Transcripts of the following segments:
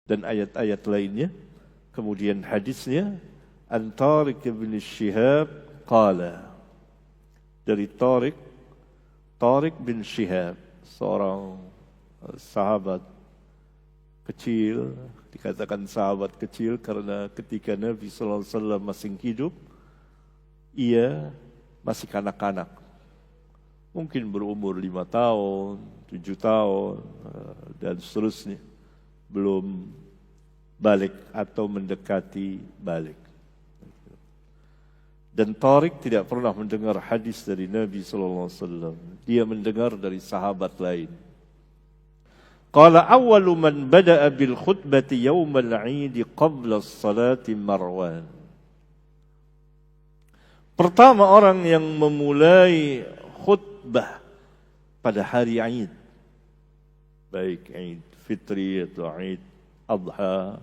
dan ayat-ayat lainnya. Kemudian hadisnya an Tariq bin Shihab qala, dari Tariq bin Shihab, seorang sahabat kecil, dikatakan sahabat kecil karena ketika Nabi sallallahu alaihi wasallam masih hidup, ia masih kanak-kanak. Mungkin berumur 5 tahun, 7 tahun, dan seterusnya. Belum balik atau mendekati balik. Dan Tariq tidak pernah mendengar hadis dari Nabi sallallahu alaihi wasallam. Dia mendengar dari sahabat lain. Qala awwalu man bada'a bil khutbati yawmal 'id qabla as-salati Marwan. Pertama orang yang memulai khutbah pada hari Id, baik Id Fitri atau Id Adha,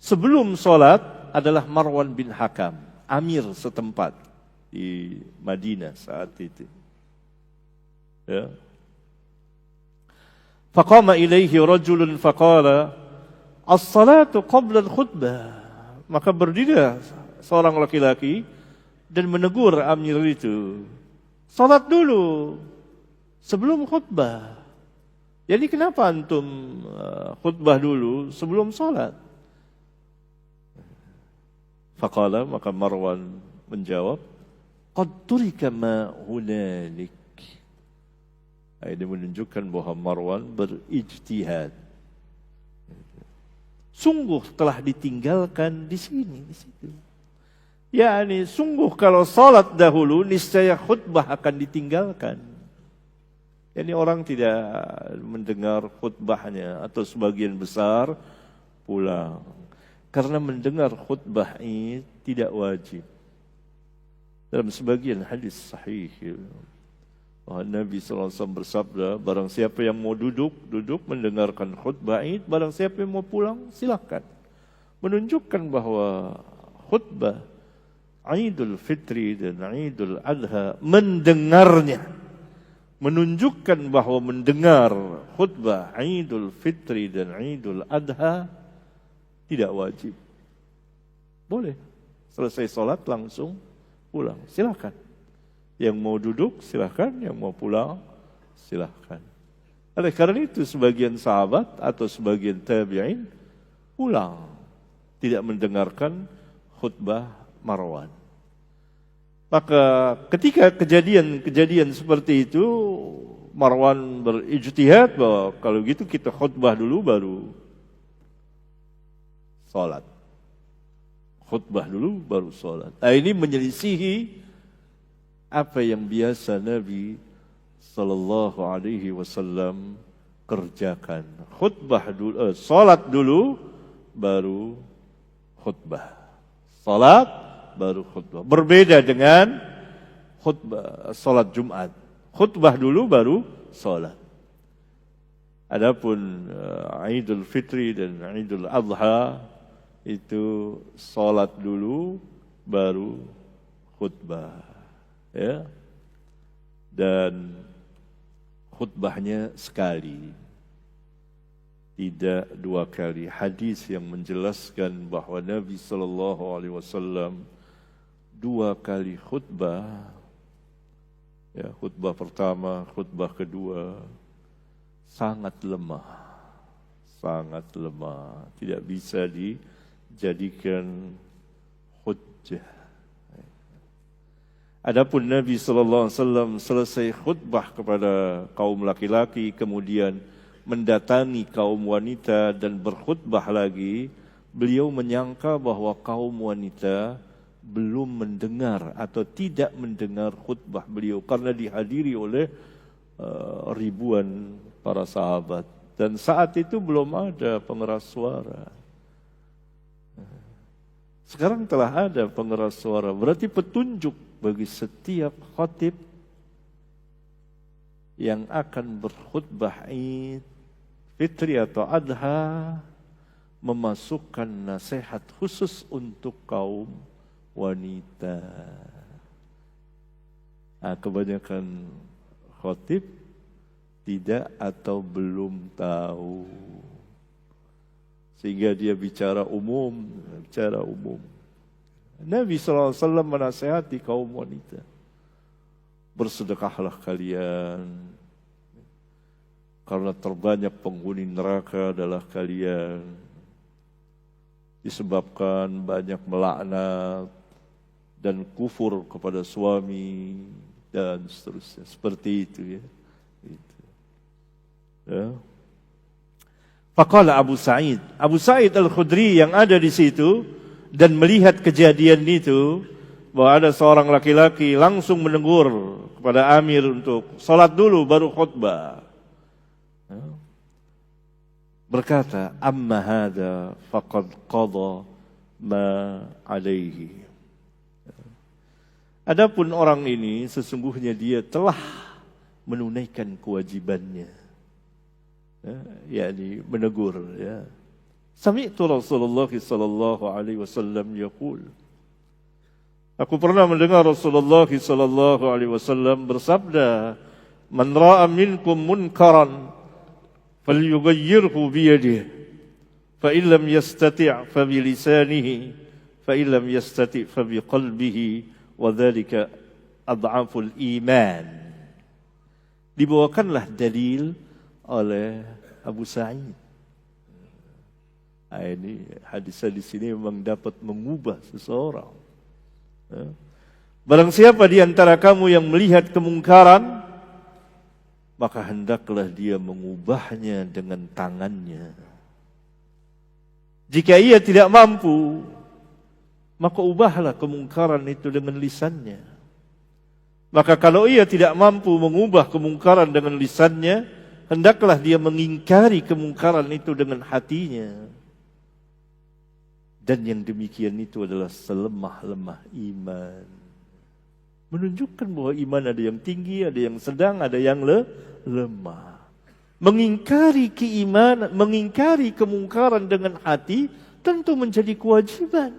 sebelum sholat adalah Marwan bin Hakam, amir setempat di Madinah saat itu. Ya. Faqama ilaihi rajulun faqala as-salatu qabla al-khutbah. Maka berdiri seorang laki-laki dan menegur amir itu, salat dulu sebelum khutbah. Jadi kenapa antum khutbah dulu sebelum salat? Faqala, maka Marwan menjawab, qad turika ma hunalik. Ini menunjukkan bahwa Marwan berijtihad. Sungguh telah ditinggalkan di sini, di situ. Yani sungguh kalau salat dahulu niscaya khutbah akan ditinggalkan. Yani orang tidak mendengar khutbahnya atau sebagian besar pulang. Karena mendengar khutbah ini tidak wajib. Dalam sebagian hadis sahih, Nabi SAW bersabda, barang siapa yang mau duduk mendengarkan khutbah Id, barang siapa yang mau pulang, silakan. Menunjukkan bahwa khutbah Idul Fitri dan Idul Adha, mendengarnya, menunjukkan bahwa mendengar khutbah Idul Fitri dan Idul Adha tidak wajib. Boleh, selesai sholat langsung pulang, silakan. Yang mau duduk silahkan, yang mau pulang silahkan. Oleh karena itu sebagian sahabat atau sebagian tabi'in pulang, tidak mendengarkan khutbah Marwan. Maka ketika kejadian seperti itu, Marwan berijtihad bahwa kalau gitu kita khutbah dulu baru sholat. Khutbah dulu baru sholat. Nah, ini menyelisihi apa yang biasa Nabi sallallahu alaihi wasallam kerjakan. Khutbah dulu, salat dulu baru khutbah. Salat baru khutbah. Berbeda dengan khutbah salat Jumat. Khutbah dulu baru salat. Adapun Idul Fitri dan Idul Adha itu salat dulu baru khutbah. Ya, dan khutbahnya sekali, tidak 2 kali. Hadis yang menjelaskan bahwa Nabi sallallahu alaihi wasallam 2 kali khutbah. Ya, khutbah pertama, khutbah kedua sangat lemah, tidak bisa dijadikan hujjah. Adapun Nabi sallallahu alaihi wasallam selesai khutbah kepada kaum laki-laki, kemudian mendatangi kaum wanita dan berkhutbah lagi, beliau menyangka bahwa kaum wanita belum mendengar atau tidak mendengar khutbah beliau karena dihadiri oleh ribuan para sahabat, dan saat itu belum ada pengeras suara. Sekarang telah ada pengeras suara, berarti petunjuk bagi setiap khatib yang akan berkhutbah Id Fitri atau Adha memasukkan nasihat khusus untuk kaum wanita. Nah, kebanyakan khatib tidak atau belum tahu. sehingga dia bicara umum. Nabi SAW menasihati kaum wanita, bersedekahlah kalian, karena terbanyak penghuni neraka adalah kalian, disebabkan banyak melaknat dan kufur kepada suami dan seterusnya. Seperti itu ya. Ya. Faqala Abu Sa'id Al-Khudri yang ada di situ dan melihat kejadian itu, bahwa ada seorang laki-laki langsung menegur kepada Amir untuk salat dulu baru khutbah. Berkata, amma hadha faqad qada ma alaihi. Adapun orang ini sesungguhnya dia telah menunaikan kewajibannya. yakni menegur ya. Sami'tu Rasulullah sallallahu alaihi wasallam yaqul. Aku pernah mendengar Rasulullah sallallahu alaihi wasallam bersabda, "Man ra'a minkum munkaran falyughayyirhu bi yadihi, fa in lam yastati' fa bi lisanihi, fa in lam yastati' fa bi qalbihi, wa dzalika adhaful iman." Dibawakanlah dalil oleh Abu Sa'id. Ini hadis-hadis ini memang dapat mengubah seseorang. Barang siapa di antara kamu yang melihat kemungkaran, maka hendaklah dia mengubahnya dengan tangannya. Jika ia tidak mampu, maka ubahlah kemungkaran itu dengan lisannya. Maka kalau ia tidak mampu mengubah kemungkaran dengan lisannya, hendaklah dia mengingkari kemungkaran itu dengan hatinya. Dan yang demikian itu adalah selemah-lemah iman. Menunjukkan bahwa iman ada yang tinggi, ada yang sedang, ada yang lemah. Mengingkari keimanan, mengingkari kemungkaran dengan hati tentu menjadi kewajiban.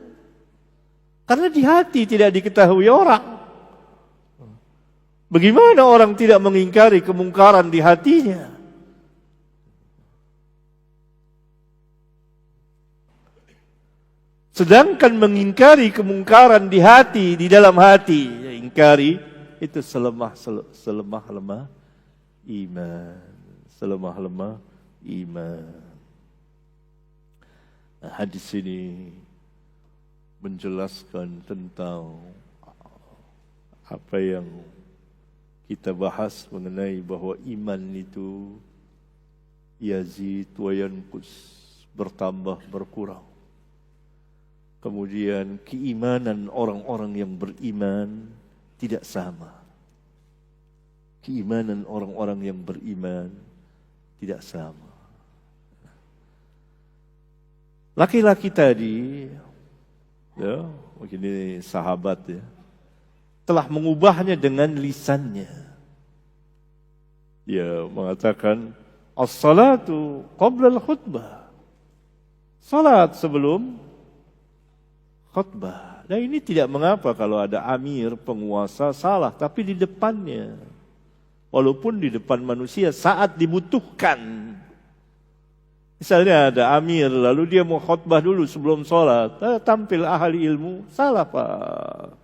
Karena di hati tidak diketahui orang. Bagaimana orang tidak mengingkari kemungkaran di hatinya? Sedangkan mengingkari kemungkaran di hati, di dalam hati, ya, ingkari itu selemah-lemah iman, selemah-lemah iman. Nah, hadis ini menjelaskan tentang apa yang kita bahas mengenai bahwa iman itu yazid wa yanqus, bertambah berkurang. Kemudian keimanan orang-orang yang beriman tidak sama. Keimanan orang-orang yang beriman tidak sama. Laki-laki tadi, ya, mungkin ini sahabat ya, telah mengubahnya dengan lisannya. Dia mengatakan, as-salatu qabla al-khutbah. Salat sebelum khutbah. Nah ini tidak mengapa kalau ada amir, penguasa salah, tapi di depannya. Walaupun di depan manusia saat dibutuhkan. Misalnya ada amir, lalu dia mau khutbah dulu sebelum sholat. Tampil ahli ilmu, salah pak.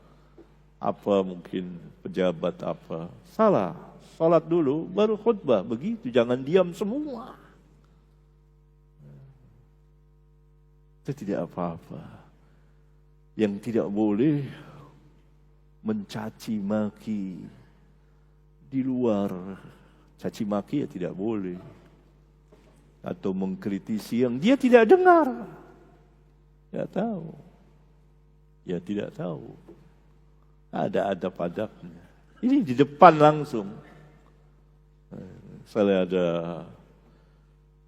Apa mungkin pejabat apa. Salah, sholat dulu baru khutbah. Begitu, jangan diam semua. Itu tidak apa-apa. Yang tidak boleh mencaci maki di luar. Caci maki ya tidak boleh. Atau mengkritisi yang dia tidak dengar. Tidak tahu. Ya tidak tahu. Ada adab-adabnya. Ini di depan langsung. Misalnya ada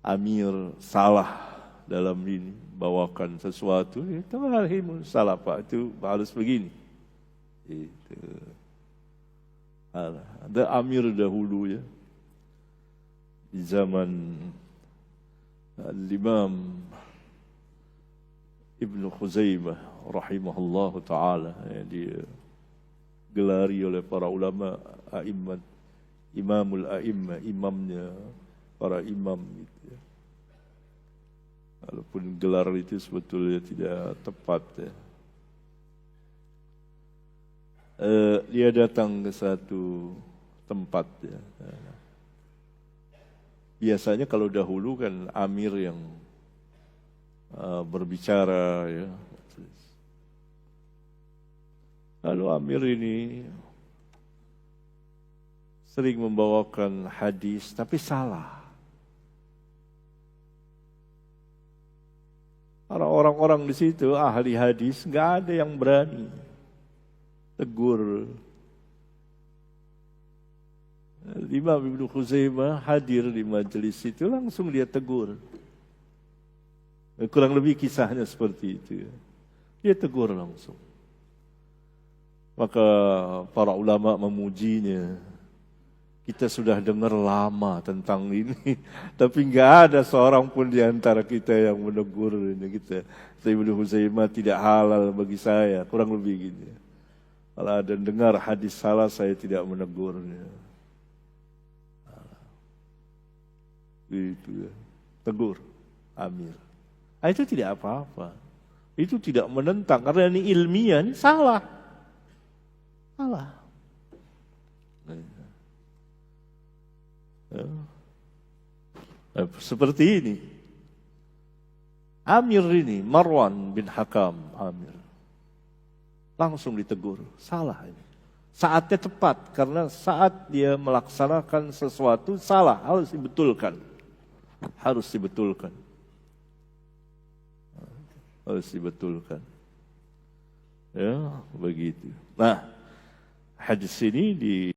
amir salah dalam ini, bawakan sesuatu, itu salah pak, itu harus begini. Itu. Ada amir dahulu ya, di zaman Imam Ibnu Khuzaimah rahimahullahu ta'ala, ya, dia gelari oleh para ulama a'immat, imamul a'immah, imamnya para imam gitu ya. Walaupun gelar itu sebetulnya tidak tepat ya. Dia datang ke satu tempat ya. Biasanya kalau dahulu kan amir yang berbicara ya. Lalu amir ini sering membawakan hadis tapi salah. Orang-orang di situ ahli hadis nggak ada yang berani tegur. Imam Ibnu Khuzaimah hadir di majelis itu, langsung dia tegur. Kurang lebih kisahnya seperti itu. Dia tegur langsung. Maka para ulama memujinya. Kita sudah dengar lama tentang ini, tapi nggak ada seorang pun di antara kita yang menegur ini kita. Ibnu Khuzaimah tidak halal bagi saya, kurang lebih gitu. Kalau ada dengar hadis salah, saya tidak menegurnya. Itu ya. Tegur amir. Itu tidak apa-apa. Itu tidak menentang karena ini ilmiah, ini salah. Salah. Seperti ini. Amir ini, Marwan bin Hakam Amir. Langsung ditegur, salah ini. Saatnya tepat, karena saat dia melaksanakan sesuatu salah, harus dibetulkan. Harus dibetulkan. Harus dibetulkan. Ya, begitu. Nah, hadis ini